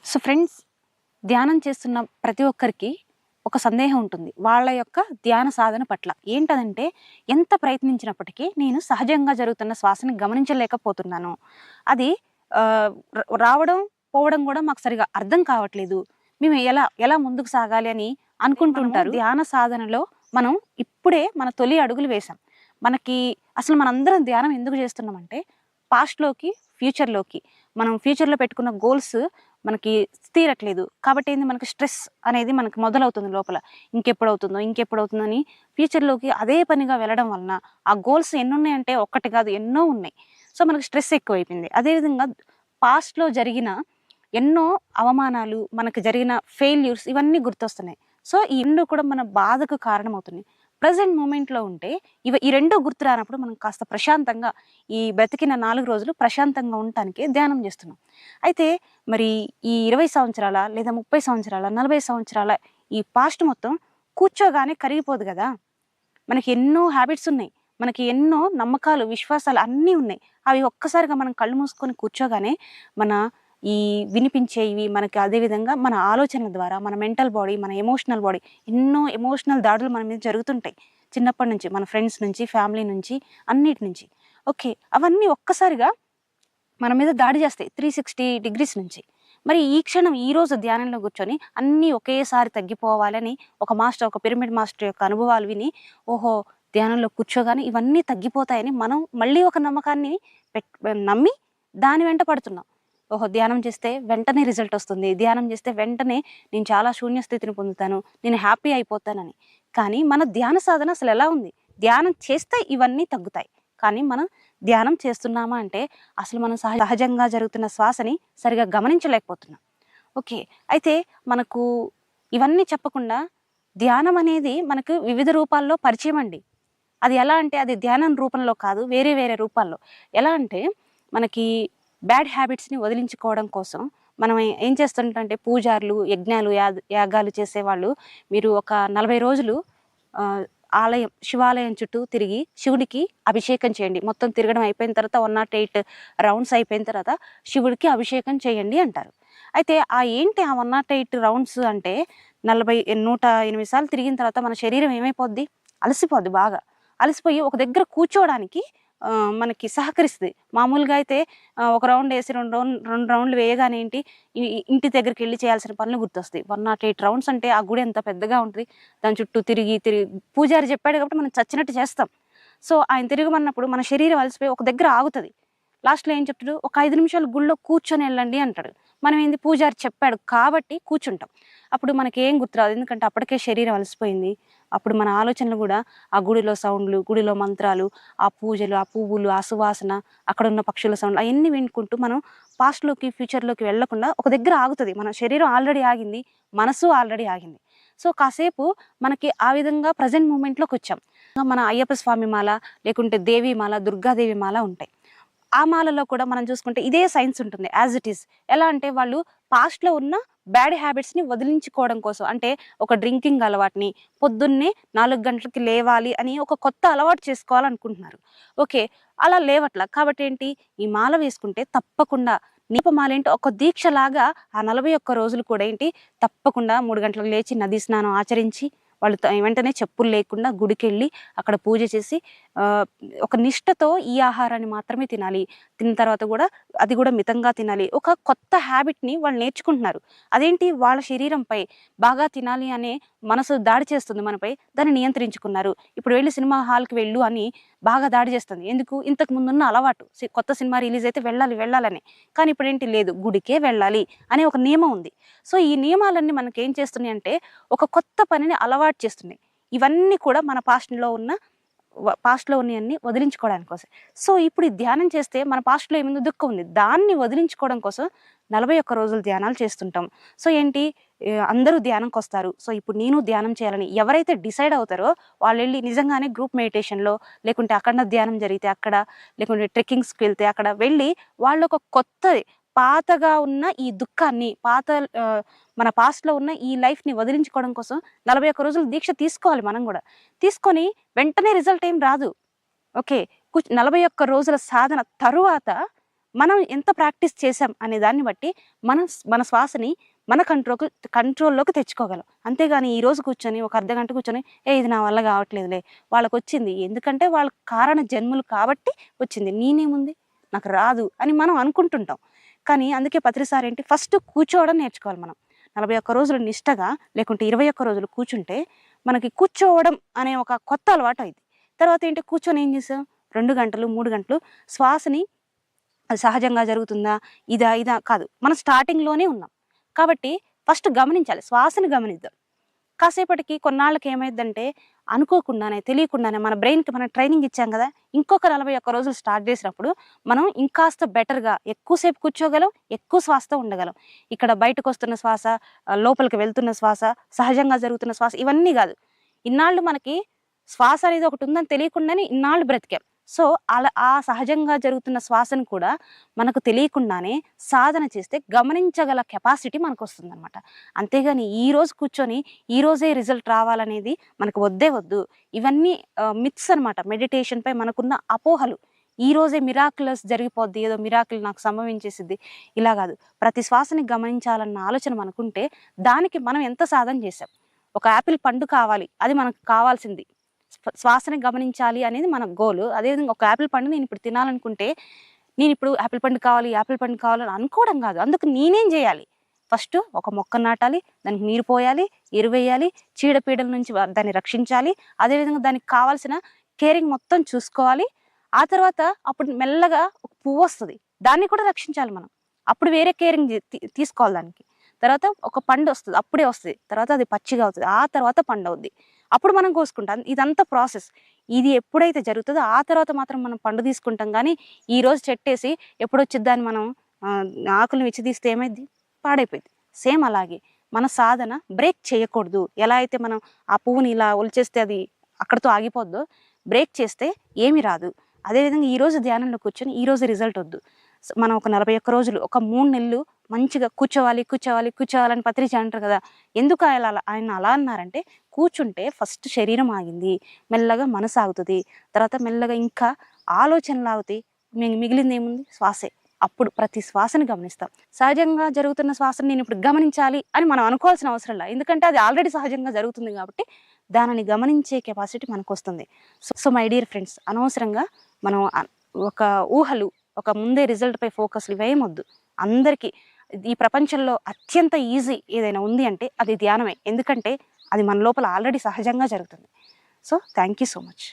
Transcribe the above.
So friends, ధ్యానం చేస్తున్న ప్రతి ఒక్కరికి ఒక సందేహం ఉంటుంది వాళ్ళ యొక్క ధ్యాన సాధన పట్ల. ఏంటదంటే, ఎంత ప్రయత్నించినప్పటికీ నేను సహజంగా జరుగుతున్న శ్వాసని గమనించలేకపోతున్నాను. అది రావడం, పోవడం కూడా మాకు సరిగా అర్థం కావట్లేదు. మేము ఎలా ఎలా ముందుకు సాగాలి అని అనుకుంటుంటారు. ధ్యాన సాధనలో మనం ఇప్పుడే మన తొలి అడుగులు వేశాం. మనకి అసలు మనందరం ధ్యానం ఎందుకు చేస్తున్నామంటే, పాస్ట్‌లోకి, ఫ్యూచర్‌లోకి మనం ఫ్యూచర్‌లో పెట్టుకున్న గోల్స్ మనకి తీరట్లేదు. కాబట్టి ఏంది, మనకి స్ట్రెస్ అనేది మనకి మొదలవుతుంది లోపల. ఇంకెప్పుడవుతుందో, ఇంకెప్పుడవుతుందో అని ఫ్యూచర్‌లోకి అదే పనిగా వెళ్ళడం వలన ఆ గోల్స్ ఎన్నున్నాయంటే ఒక్కటి కాదు, ఎన్నో ఉన్నాయి. సో, మనకి స్ట్రెస్ ఎక్కువైపోయింది. అదేవిధంగా పాస్ట్‌లో జరిగిన ఎన్నో అవమానాలు, మనకు జరిగిన ఫెయిల్యూర్స్ ఇవన్నీ గుర్తొస్తున్నాయి. సో, ఈ 2 కూడా మన బాధకు కారణమవుతున్నాయి. ప్రెజెంట్ మూమెంట్‌లో ఉంటే ఈ 2 గుర్తు రానప్పుడు మనం కాస్త ప్రశాంతంగా ఈ బ్రతికిన 4 రోజులు ప్రశాంతంగా ఉండటానికి ధ్యానం చేస్తున్నాం. అయితే మరి ఈ 20 సంవత్సరాల లేదా 30 సంవత్సరాల, 40 సంవత్సరాల ఈ పాస్ట్ మొత్తం కూర్చోగానే కరిగిపోదు గదా! మనకి ఎన్నో హ్యాబిట్స్ ఉన్నాయి. మనకి ఎన్నో నమ్మకాలు, విశ్వాసాలు అన్నీ ఉన్నాయి. అవి ఒక్కసారిగా మనం కళ్ళు మూసుకొని కూర్చోగానే మన ఈ వినిపించేవి మనకి, అదే విధంగా మన ఆలోచనల ద్వారా మన మెంటల్ బాడీ, మన ఎమోషనల్ బాడీ, ఎన్నో ఎమోషనల్ దాడులు మన మీద జరుగుతుంటాయి. చిన్నప్పటి నుంచి మన ఫ్రెండ్స్ నుంచి, ఫ్యామిలీ నుంచి, అన్నిటి నుంచి. ఓకే. అవన్నీ ఒక్కసారిగా మన మీద దాడి చేస్తాయి 360 డిగ్రీస్ నుంచి. మరి ఈ క్షణం, ఈరోజు ధ్యానంలో కూర్చొని అన్నీ ఒకేసారి తగ్గిపోవాలని ఒక పిరమిడ్ మాస్టర్ యొక్క అనుభవాలు విని, ఓహో! ధ్యానంలో కూర్చోగానే ఇవన్నీ తగ్గిపోతాయని మనం మళ్ళీ ఒక నమ్మకాన్ని నమ్మి దాని వెంట పడుతున్నాం. ఓహో! ధ్యానం చేస్తే వెంటనే రిజల్ట్ వస్తుంది. ధ్యానం చేస్తే వెంటనే నేను చాలా శూన్య స్థితిని పొందుతాను. నేను హ్యాపీ అయిపోతానని. కానీ మన ధ్యాన సాధన అసలు ఎలా ఉంది? ధ్యానం చేస్తే ఇవన్నీ తగ్గుతాయి. కానీ మనం ధ్యానం చేస్తున్నామా అంటే, అసలు మనం సహజంగా జరుగుతున్న శ్వాసని సరిగా గమనించలేకపోతున్నాం. ఓకే. అయితే మనకు ఇవన్నీ చెప్పకుండా ధ్యానం అనేది మనకు వివిధ రూపాల్లో పరిచయం అండి. అది ఎలా అంటే, అది ధ్యానం రూపంలో కాదు, వేరే వేరే రూపాల్లో. ఎలా అంటే, మనకి బ్యాడ్ హ్యాబిట్స్‌ని వదిలించుకోవడం కోసం మనం ఏం చేస్తుంటంటే, పూజారులు, యజ్ఞాలు, యాగాలు చేసేవాళ్ళు, మీరు ఒక 40 రోజులు శివాలయం చుట్టూ తిరిగి శివుడికి అభిషేకం చేయండి. మొత్తం తిరగడం అయిపోయిన తర్వాత 108 రౌండ్స్ అయిపోయిన తర్వాత శివుడికి అభిషేకం చేయండి అంటారు. అయితే ఏంటి ఆ 108 రౌండ్స్ అంటే, 108 సార్లు తిరిగిన తర్వాత మన శరీరం ఏమైపోద్ది? అలసిపోద్ది బాగా. అలసిపోయి ఒక దగ్గర కూర్చోవడానికి మనకి సహకరిస్తది. మామూలుగా అయితే ఒక రౌండ్ ఏసి 2 రౌండ్లు వేయగానే ఏంటి, ఇంటి దగ్గరికెళ్ళి చేయాల్సిన పనులు గుర్తొస్తాయి. 108 రౌండ్స్ అంటే ఆ గుడి ఎంత పెద్దగా ఉంటది. దాని చుట్టూ తిరిగి పూజారి చెప్పాడు కాబట్టి మనం చచ్చినట్టు చేస్తాం. సో, ఆయన తిరగమన్నప్పుడు మన శరీరం అలసిపోయి ఒక దగ్గర ఆగుతది. లాస్ట్‌లో ఏం చెప్తాడు? ఒక 5 నిమిషాలు గుడిలో కూర్చొని ఎళ్ళండి అంటాడు. మనం ఏంది, పూజారి చెప్పాడు కాబట్టి కూర్చుంటాం. అప్పుడు మనకేం గుర్తురాదు. ఎందుకంటే అప్పటికే శరీరం అలసిపోయింది. అప్పుడు మన ఆలోచనలు గూడా ఆ గుడిలో సౌండ్‌లు, గుడిలో మంత్రాలు, ఆ పూజలు, ఆ పువ్వులు, ఆ సువాసన, అక్కడున్న పక్షుల సౌండ్‌లు అయన్నీ వినుకుంటూ మనం పాస్ట్‌లోకి, ఫ్యూచర్‌లోకి వెళ్ళకుండా ఒక దగ్గర ఆగుతది. మన శరీరం ఆల్రెడీ ఆగింది. మనసు ఆల్రెడీ ఆగింది. సో, కాసేపు మనకి ఆ విధంగా ప్రెజెంట్ మూమెంట్‌లోకొచ్చాం. మన అయ్యప్ప స్వామి మాల, లేకుంటే దేవి మాల, దుర్గాదేవి మాల ఉంటాయి. ఆ మాలలో కూడా మనం చూసుకుంటే ఇదే సైన్స్ ఉంటుంది యాజ్ ఇట్ ఈస్. ఎలా అంటే, వాళ్ళు పాస్ట్‌లో ఉన్న బ్యాడ్ హ్యాబిట్స్‌ని వదిలించుకోవడం కోసం, అంటే ఒక డ్రింకింగ్ అలవాటుని, పొద్దున్నే 4 గంటలకి లేవాలి అని ఒక కొత్త అలవాటు చేసుకోవాలనుకుంటున్నారు. ఓకే. అలా లేవట్ల. కాబట్టి ఏంటి, ఈ మాల వేసుకుంటే తప్పకుండా, దీపమాలేంటి ఒక దీక్షలాగా ఆ 41 రోజులు కూడా ఏంటి, తప్పకుండా 3 గంటలకు లేచి నదీ స్నానం ఆచరించి, వాళ్ళు వెంటనే చెప్పులు లేకుండా గుడికెళ్ళి అక్కడ పూజ చేసి ఒక నిష్టతో ఈ ఆహారాన్ని మాత్రమే తినాలి. తిన్న తర్వాత గూడా అది గూడా మితంగా తినాలి. ఒక కొత్త హ్యాబిట్‌ని వాళ్ళు నేర్చుకుంటున్నారు. అదేంటి, వాళ్ళ శరీరంపై బాగా తినాలి అనే మనసు దాడి చేస్తుంది మనపై. దాన్ని నియంత్రించుకున్నారు. ఇప్పుడు వెళ్లి సినిమా హాల్‌కి వెళ్ళు అని బాగా దాడి చేస్తుంది. ఎందుకు? ఇంతకు ముందున్న అలవాటు. కొత్త సినిమా రిలీజ్ అయితే వెళ్ళాలని. కానీ ఇప్పుడేంటి, లేదు, గుడికే వెళ్ళాలి అనే ఒక నియమం ఉంది. సో, ఈ నియమాలన్నీ మనకేం చేస్తున్నాయంటే, ఒక కొత్త పనిని అలవాటు చేస్తున్నాయి. ఇవన్నీ కూడా మన పాస్ట్‌లో ఉన్నయన్నీ వదిలించుకోవడానికి కోసం. సో, ఇప్పుడు ఈ ధ్యానం చేస్తే మన పాస్ట్‌లో ఏముంది, దుఃఖం ఉంది. దాన్ని వదిలించుకోవడం కోసం 41 రోజులు ధ్యానాలు చేస్తుంటాం. సో, ఏంటి, అందరూ ధ్యానంకొస్తారు. సో, ఇప్పుడు నేను ధ్యానం చేయాలని ఎవరైతే డిసైడ్ అవుతారో వాళ్ళెళ్ళి నిజంగానే గ్రూప్ మెడిటేషన్‌లో, లేకుంటే అఖండ ధ్యానం జరిగితే అక్కడ, లేకుంటే ట్రెక్కింగ్స్‌కి వెళ్తే అక్కడ వెళ్ళి వాళ్ళొక కొత్తది, పాతగా ఉన్న ఈ దుఃఖాన్ని, మన పాస్ట్‌లో ఉన్న ఈ లైఫ్‌ని వదిలించుకోవడం కోసం 41 రోజులు దీక్ష తీసుకోవాలి మనం గూడా. తీసుకొని వెంటనే రిజల్ట్ ఏం రాదు. ఓకే. 41 రోజుల సాధన తరువాత మనం ఎంత ప్రాక్టీస్ చేసాం అనే దాన్ని బట్టి మన శ్వాసని మన కంట్రోల్లోకి తెచ్చుకోగలం. అంతేగాని ఈరోజు కూర్చొని ఒక అర్ధగంట కూర్చొని ఇది నా వల్ల కావట్లేదులే, వాళ్ళకి వచ్చింది ఎందుకంటే వాళ్ళ కారణ జన్ములు కాబట్టి వచ్చింది, నేనేముంది నాకు రాదు అని మనం అనుకుంటుంటాం. కానీ అందుకే ప్రతిసారి ఏంటి ఫస్ట్ కూర్చోవడం నేర్చుకోవాలి. మనం 41 రోజులు నిష్టగా లేకుంటే 21 రోజులు కూర్చుంటే మనకి కూర్చోవడం అనే ఒక కొత్త అలవాటు అయింది. తర్వాత ఏంటి కూర్చొని ఏం చేసాం 2 గంటలు 3 గంటలు శ్వాసని అది సహజంగా జరుగుతుందా ఇదా కాదు, మనం స్టార్టింగ్లోనే ఉన్నాం కాబట్టి ఫస్ట్ గమనించాలి, శ్వాసని గమనిద్దాం. కాసేపటికి కొన్నాళ్ళకి ఏమైందంటే అనుకోకుండానే తెలియకుండానే మన బ్రెయిన్కి మనం ట్రైనింగ్ ఇచ్చాం కదా, ఇంకొక 41 రోజులు స్టార్ట్ చేసినప్పుడు మనం ఇంకాస్త బెటర్గా ఎక్కువసేపు కూర్చోగలం, ఎక్కువ శ్వాసతో ఉండగలం. ఇక్కడ బయటకు వస్తున్న శ్వాస, లోపలికి వెళ్తున్న శ్వాస, సహజంగా జరుగుతున్న శ్వాస ఇవన్నీ కాదు. ఇన్నాళ్ళు మనకి శ్వాస అనేది ఒకటి ఉందని తెలియకుండానే ఇన్నాళ్ళు బ్రతికాం. సో అలా ఆ సహజంగా జరుగుతున్న శ్వాసను కూడా మనకు తెలియకుండానే సాధన చేస్తే గమనించగల కెపాసిటీ మనకు వస్తుందన్నమాట. అంతేగాని ఈరోజు కూర్చొని ఈరోజే రిజల్ట్ రావాలనేది మనకు వద్దు. ఇవన్నీ మిత్స్ అనమాట. మెడిటేషన్పై మనకున్న అపోహలు. ఈరోజే మిరాకిల్స్ జరిగిపోద్ది, ఏదో మిరాకిల్ నాకు సంభవించేసిద్ది ఇలా కాదు. ప్రతి శ్వాసని గమనించాలన్న ఆలోచన మనకుంటే దానికి మనం ఎంత సాధన చేసాం. ఒక యాపిల్ పండు కావాలి, అది మనకు కావాల్సింది. శ్వాసని గమనించాలి అనేది మన గోల్. అదేవిధంగా ఒక యాపిల్ పండు నేను ఇప్పుడు తినాలనుకుంటే నేను ఇప్పుడు యాపిల్ పండు కావాలని అనుకోవడం కాదు. అందుకు నేనేం చేయాలి, ఫస్ట్ ఒక మొక్క నాటాలి, దానికి నీరు పోయాలి, ఎరువేయాలి, చీడపీడల నుంచి దాన్ని రక్షించాలి, అదేవిధంగా దానికి కావాల్సిన కేరింగ్ మొత్తం చూసుకోవాలి. ఆ తర్వాత అప్పుడు మెల్లగా ఒక పువ్వు వస్తుంది, దాన్ని కూడా రక్షించాలి మనం. అప్పుడు వేరే కేరింగ్ తీసుకోవాలి దానికి. తర్వాత ఒక పండు వస్తుంది, అప్పుడే వస్తుంది, తర్వాత అది పచ్చిగా అవుతుంది, ఆ తర్వాత పండు అవుద్ది, అప్పుడు మనం కోసుకుంటాం. ఇదంతా ప్రాసెస్. ఇది ఎప్పుడైతే జరుగుతుందో ఆ తర్వాత మాత్రం మనం పండు తీసుకుంటాం. కానీ ఈరోజు చెట్టేసి ఎప్పుడొచ్చిద్దా అని మనం ఆకులను విచ్చిదీస్తే ఏమైంది, పాడైపోయింది. సేమ్ అలాగే మన సాధన బ్రేక్ చేయకూడదు. ఎలా అయితే మనం ఆ పువ్వుని ఇలా ఒలిచేస్తే అది అక్కడితో ఆగిపోద్దో, బ్రేక్ చేస్తే ఏమి రాదు. అదేవిధంగా ఈరోజు ధ్యానంలో కూర్చొని ఈరోజు రిజల్ట్ వద్దు. మనం ఒక 41 రోజులు, ఒక 3 నెలలు మంచిగా కూర్చోవాలని పత్రిక అంటారు కదా. ఎందుకు ఆయన అలా అన్నారంటే, కూర్చుంటే ఫస్ట్ శరీరం ఆగింది, మెల్లగా మనసు ఆగుతుంది, తర్వాత మెల్లగా ఇంకా ఆలోచనలు ఆగుతాయి, మిగిలింది ఏముంది, శ్వాసే. అప్పుడు ప్రతి శ్వాసని గమనిస్తాం. సహజంగా జరుగుతున్న శ్వాసని నేను ఇప్పుడు గమనించాలి అని మనం అనుకోవాల్సిన అవసరం లేదు, ఎందుకంటే అది ఆల్రెడీ సహజంగా జరుగుతుంది కాబట్టి దానిని గమనించే కెపాసిటీ మనకు వస్తుంది. సో మై డియర్ ఫ్రెండ్స్, అనవసరంగా మనం ఒక ఊహలు, ఒక ముందే రిజల్ట్పై ఫోకస్లు ఇవేమొద్దు. అందరికీ ఈ ప్రపంచంలో అత్యంత ఈజీ ఏదైనా ఉంది అంటే అది ధ్యానమే. ఎందుకంటే అది మన లోపల ఆల్రెడీ సహజంగా జరుగుతుంది. So thank you so much.